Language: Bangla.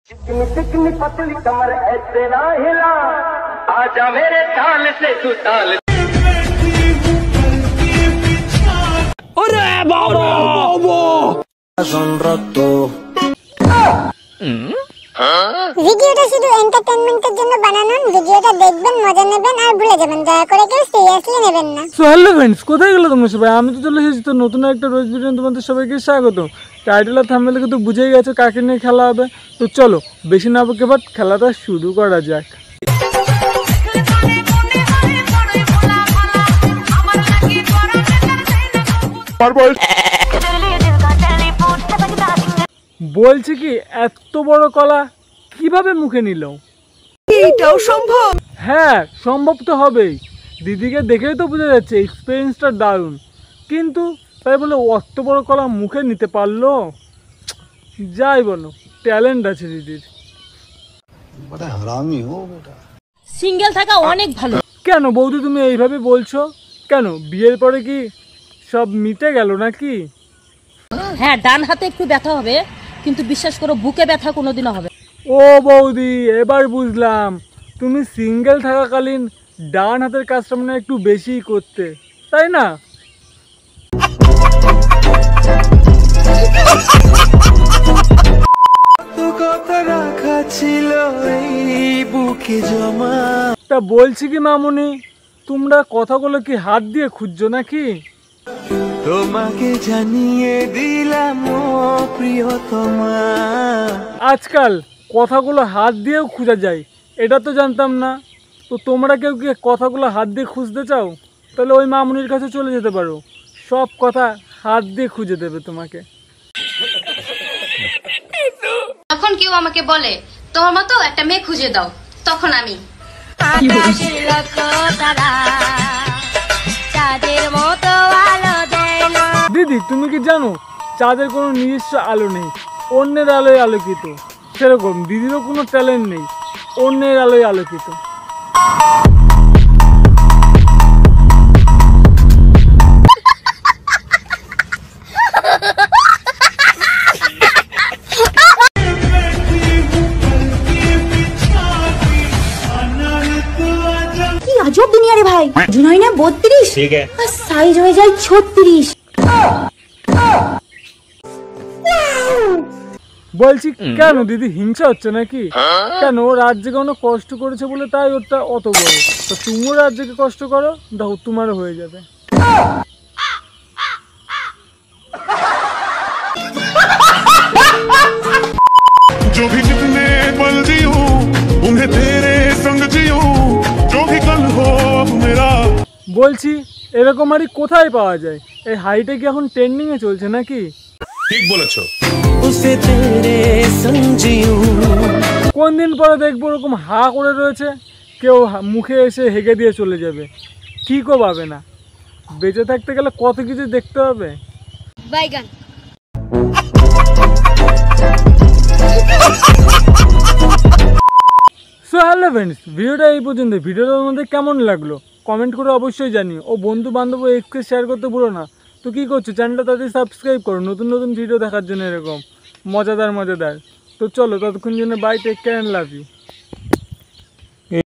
चिकनी चिकनी पतली कमर ऐसे ना हिला, आजा मेरे ताल से तू ताल। अरे बाबा ভিডিওটা শুধু এন্টারটেইনমেন্টের জন্য বানানো। ভিডিওটা দেখবেন, মজা নেবেন আর ভুলে যাবেন। দয়া করে কেউ সিরিয়াসলি নেবেন না। সো হ্যালো फ्रेंड्स, কোথায় গেল তোমরা সবাই? আমি তো চলে এসেছি তো নতুন একটা রোজ ভিডিও। তোমাদের সবাইকে স্বাগত। টাইটেল আর থাম্বনেল থেকে তো বুঝেই গেছো কাকে নিয়ে খেলা হবে। তো চলো বেশি না বকে বাট খেলাটা শুরু করা যাক। বলছি কি এত বড় কলা কিভাবে মুখে নিল? এটাও সম্ভব? হ্যাঁ সম্ভব তো হবেই। দিদিকে দেখেই তো বোঝা যাচ্ছে এক্সপিরিয়েন্সটা দারুণ, কিন্তু তাই বলে অত বড় কলা মুখে নিতে পারলো? যাই বলো, ট্যালেন্ট আছে দিদির। সিঙ্গেল থাকা অনেক ভালো। কেন বৌদি তুমি এইভাবে বলছো কেন? বিয়ের পরে কি সব মিটে গেল নাকি? হ্যাঁ, ডান হাতে একটু ব্যথা হবে, কিন্তু বিশ্বাস করো বুকে ব্যথা কোনোদিনও হবে। ও বৌদি এবার বুঝলাম, তুমি সিঙ্গেল থাকাকালীন ডান হাতের কাজটা মানে একটু বেশিই করতে, তাই না? তা বলছি কি মামুনি, তোমরা কথাগুলো কি হাত দিয়ে খুঁজছো নাকি? তোমাকে জানিয়ে দিলাম ও প্রিয়তমা। আজকাল কথাগুলো হাত দিয়েও খুঁজা যায়, এটা তো জানতাম না। তো তোমরা কেউ কি কথাগুলো হাত দিয়ে খুঁজতে চাও? তাহলে ওই মামুনির কাছে চলে যেতে পারো, সব কথা হাত দিয়ে খুঁজে দেবে তোমাকে। যখন কেউ আমাকে বলে তোমার মতো একটা মেয়ে খুঁজে দাও, তখন আমি দিদি তুমি কি জানো চাঁদের কোনো নিজস্ব আলো নেই, অন্যের আলোয় আলোকিত। সেরকম দিদিরও কোনো ট্যালেন্ট নেই, অন্যের আলোয় আলোকিত। কি আজব দুনিয়া রে ভাই। জুনাই না 32, ঠিক আছে, আর সাইজ হয়ে যায় 36। বলছি কেন দিদি হিংসা হচ্ছে নাকি? কেন ও রাজ্যে কোনো কষ্ট করেছে বলে তাই ওটা অত বড়? তো তুমিও রাজ্যকে কষ্ট করো, দেখো তোমারও হয়ে যাবে। जो भी जितने पल जियूं उन्हें तेरे संग जियूं जो भी कल हो मेरा। বলছি এরকম হাড়ি কোথায় পাওয়া যায়? এই হাড়িটা কি এখন ট্রেন্ডিং এ চলছে নাকি? ঠিক বলেছো। उसे तेरे संग जियूं। কোন দিন পরে দেখবো ওরকম হা করে রয়েছে, কেউ মুখে এসে হেগে দিয়ে চলে যাবে, ঠিকও পাবে না। বেঁচে থাকতে গেলে কত কিছু দেখতে হবে। বাইগান। সো হ্যালো ফ্রেন্ডস, ভিডিওটা এই পর্যন্ত। ভিডিওটা তোমাদের কেমন লাগলো কমেন্ট করে অবশ্যই জানিও। ও বন্ধু বান্ধব এক্সকে শেয়ার করতে ভুলো না। তো কী করছো, চ্যানেলটা তাদের সাবস্ক্রাইব করো নতুন নতুন ভিডিও দেখার জন্য, এরকম মজাদার। তো চলো ততক্ষণ জন্য bye, take care and love you.